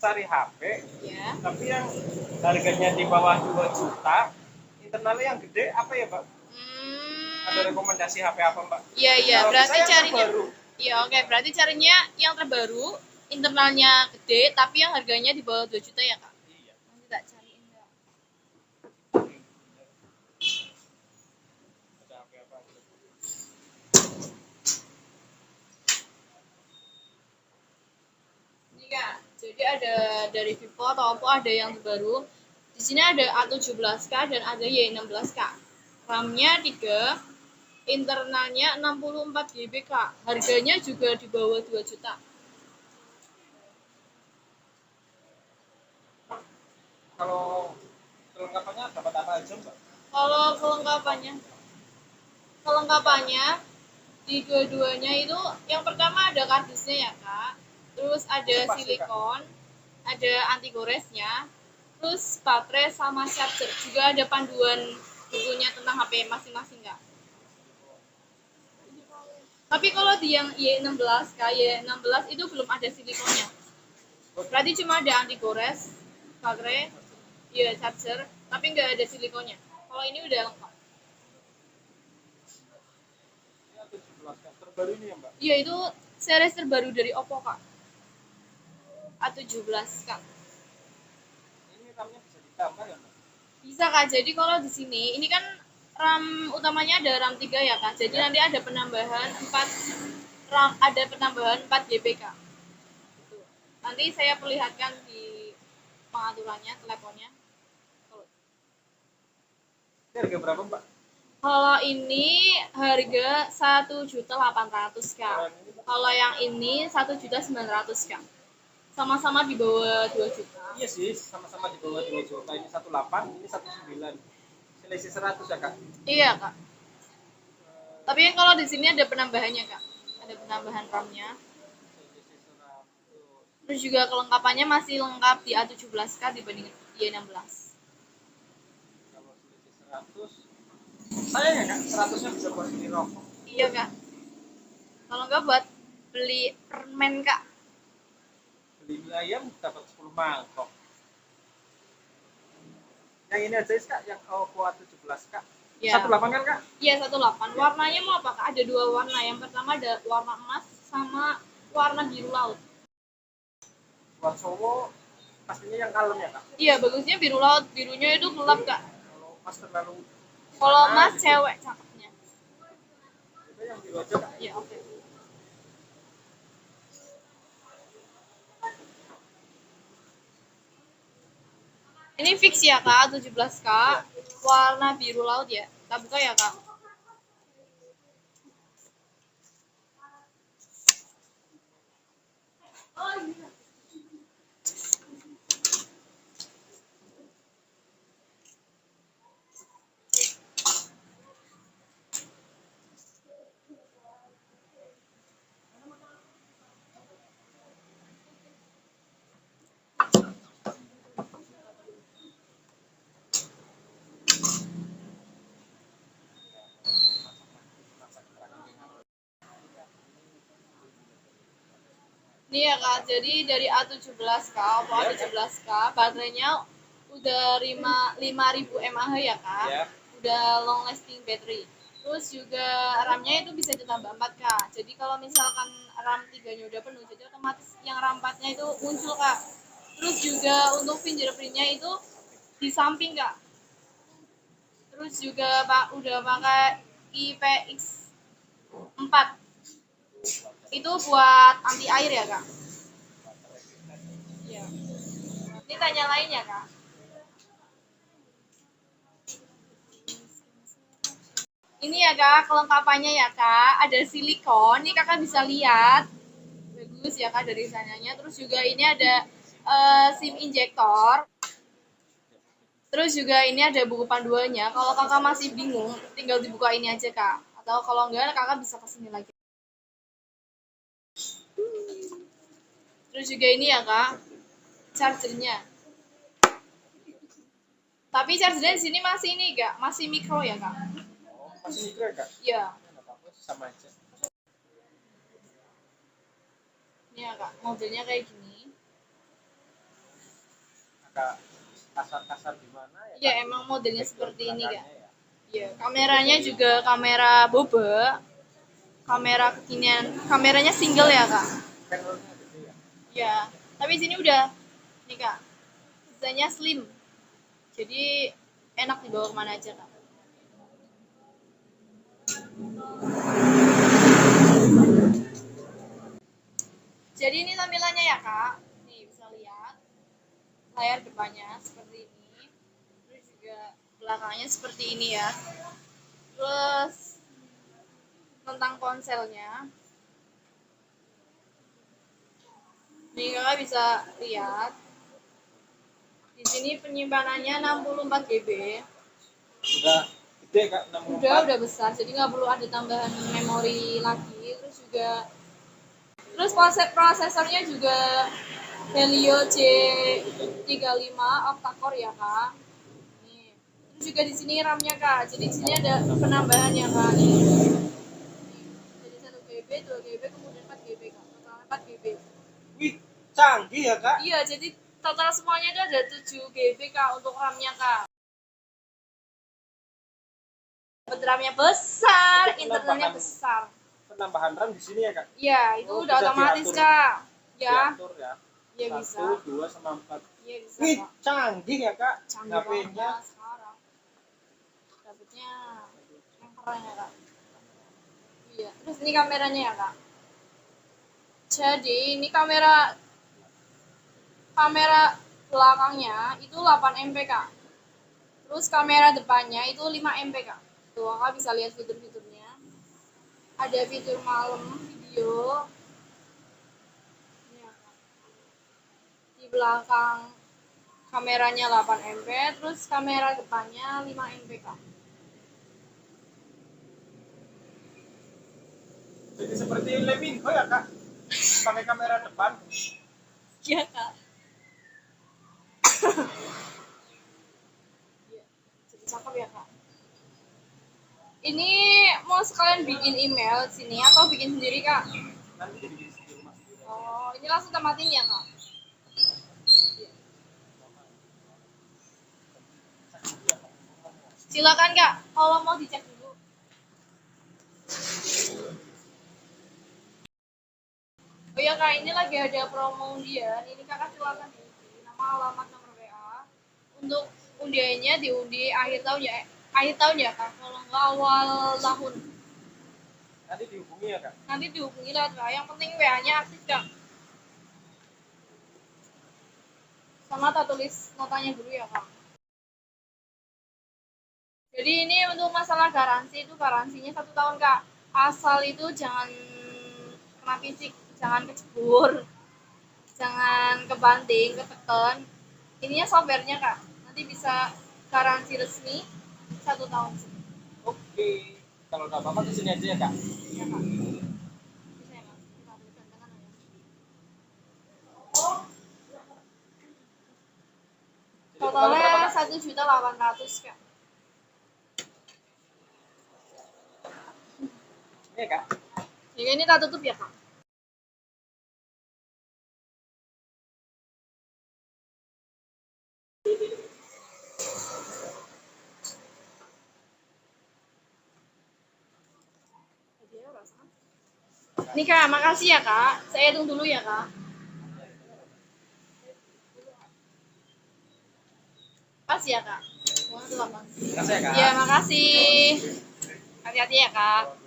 cari HP, Ya. tapi yang harganya di bawah 2 juta, internalnya yang gede apa ya, Mbak? Ada rekomendasi HP apa, Mbak? Iya, iya, Kalau berarti bisa yang carinya terbaru. iya, oke, berarti carinya yang terbaru, internalnya gede tapi yang harganya di bawah 2 juta ya, Kak? Iya. Nanti tak cariin, Kak. Ada HP apa aja? Ini Kak, jadi ada dari Vivo atau Oppo ada yang terbaru. Di sini ada A17K dan ada Y16K. RAM-nya 3, internalnya 64 GB Kak. Harganya juga di bawah 2 juta. Kalau kelengkapannya dapat apa aja, Mbak? Kalau kelengkapannya di dua-duanya itu yang pertama ada kardusnya ya Kak. Terus ada Pasti, silikon, ada anti goresnya, terus baterai sama charger. Juga ada panduan bukunya tentang HP masing-masing Kak. Tapi kalau di yang Y16 Kak, Y16 itu belum ada silikonnya. Berarti cuma ada anti gores, baterai, ya charger, tapi nggak ada silikonnya. Kalau ini udah lengkap. Ini A17 kan terbaru ini ya, Mbak? Iya itu series terbaru dari Oppo Kak. A17 Kak. Ini RAM-nya bisa ditambah ya, Mbak? Bisa Kak. Jadi kalau di sini ini kan RAM utamanya ada RAM 3 ya Kak. Jadi nanti ada penambahan 4 RAM, ada penambahan 4 GB Kak. Gitu. Nanti saya perlihatkan di pengaturannya, teleponnya. Ini harga berapa, Mbak? Kalau ini harga 1.800.000 Kak. Kalau yang ini 1.900.000 Kak. Sama-sama di bawah 2 juta. Iya sih, sama-sama di bawah 2 juta. Ini 18, ini 19. Selisih 100 ya, Kak? Iya Kak. Tapi kalau di sini ada penambahannya Kak. Ada penambahan RAM-nya. Selisih 100. Terus juga kelengkapannya masih lengkap di A17K dibanding Y16. Kalau selisih 100, sayang ya, Kak? 100-nya bisa buat beli rokok. Iya Kak. Kalau enggak buat beli permen Kak. Beli mie ayam dapat 10 mangkok. Yang ini aja Kak, yang Oppo A17 Kak. Ya. 18 kan, Kak? Iya 18. Warnanya mau apa Kak? Ada 2 warna. Yang pertama ada warna emas sama warna biru laut. Buat cowok pastinya yang kalem ya, Kak? Iya bagusnya biru laut. Birunya itu gelap Kak. Kalau emas terlalu Kalau emas gitu. cewek cakepnya. Itu yang biru aja, Kak. Iya oke. Ini fix ya Kak, 17K. Warna biru laut ya. Kita buka ya Kak. Ini ya Kak, jadi dari A17K, Oppo A17K, baterainya udah 5000 mAh ya Kak. Ya. Udah long lasting battery. Terus juga RAM-nya itu bisa ditambah 4 Kak. Jadi kalau misalkan RAM 3-nya udah penuh, jadi otomatis yang RAM 4-nya itu muncul Kak. Terus juga untuk fingerprint-nya itu di samping Kak. Terus juga Pak udah pakai IPX4. Itu buat anti air ya Kak? Iya. Ini tanya lain ya Kak? Ini ya Kak, kelengkapannya ya Kak. Ada silikon, ini Kakak bisa lihat. Bagus ya Kak dari sananya. Terus juga ini ada SIM injektor. Terus juga ini ada buku panduannya. Kalau Kakak masih bingung, tinggal dibuka ini aja Kak. Atau kalau enggak Kakak bisa kesini lagi. Terus juga ini ya Kak, chargernya. Tapi chargernya di sini masih ini Kak, masih mikro ya Kak. Oh, masih mikro ya, Kak? Iya. Enggak apa-apa, sama aja. Ini ya Kak, modelnya kayak gini. agak kasar-kasar gimana ya. Ya Kak? emang modelnya Background seperti ini Kak. belakangnya ya. Ya, kameranya juga kamera boba, kamera kekinian, kameranya single ya Kak. Camera-nya gede ya. Ya, tapi sini udah nih Kak, desainnya slim, jadi enak dibawa kemana aja Kak. Jadi ini tampilannya ya Kak, nih bisa lihat layar depannya seperti ini, terus juga belakangnya seperti ini ya. Terus tentang ponselnya, nih Kakak bisa lihat di sini penyimpanannya 64 GB. Udah gede Kak, 64. Udah besar, jadi nggak perlu ada tambahan memori lagi. Terus prosesornya juga Helio C35 octa-core ya Kak. Nih. Terus juga di sini RAM-nya Kak. Jadi di sini ada penambahan ya Kak. Nih. Jadi 1 GB, 2 GB, kemudian 4 GB Kak. Total 4 GB. Wih, canggih ya Kak. Iya, jadi total semuanya itu ada 7 GB Kak untuk RAM-nya Kak. RAM-nya besar, internetnya besar. Penambahan RAM di sini ya Kak. Iya, itu Oh, udah bisa otomatis diatur. Kak. Ya, Diatur ya. ya bisa. 1, 2 sama 4. Iya bisa Wih, Kak. canggih ya Kak. Canggih HP-nya. banget sekarang. Dapetnya yang keren ya Kak. Iya, terus ini kameranya ya Kak. Jadi ini kamera belakangnya itu 8 MP Kak. Terus kamera depannya itu 5 MP Kak. Tuh Kakak bisa lihat fitur-fiturnya. Ada fitur malam video. Ini ya, Kak. Di belakang kameranya 8 MP, terus kamera depannya 5 MP Kak. Jadi seperti Leminho ya Kak. Pakai kamera depan. Iya Kak. Iya, jadi cakep ya Kak. Ini mau sekalian bikin email sini atau bikin sendiri Kak? Nanti jadi di rumah sendiri. Oh, ini langsung tamatin ya Kak? Iya. Silakan Kak, kalau mau dicek dulu. Oh ya Kak, ini lagi ada promo undian. Ini Kakak silakan diisi nama, alamat, nomor WA. Untuk undiannya diundi akhir tahun ya, akhir tahun ya Kak. Kalau nggak awal tahun. Nanti dihubungi ya Kak. Nanti dihubungi lewat WA. Yang penting WA-nya aktif Kak. Sama tak tulis notanya dulu ya Kak. Jadi ini untuk masalah garansi itu garansinya 1 tahun Kak. Asal itu jangan kena fisik, jangan kecebur, jangan kebanting, ketekan. Ininya softwarenya Kak. Nanti bisa garansi resmi 1 tahun. Oke. Kalau nggak apa-apa kesini aja ya Kak. Ya Kak. Bisa ya Kak. Kita ambil gantengan aja. Jadi total berapa Totalnya Kak? 1.800.000 Kak. Iya Kak. Ya ini tak tutup ya Kak. Nih Kak, makasih ya Kak. Saya hitung dulu ya Kak. Makasih ya Kak. Makasih ya Kak. Ya makasih. Hati-hati ya Kak.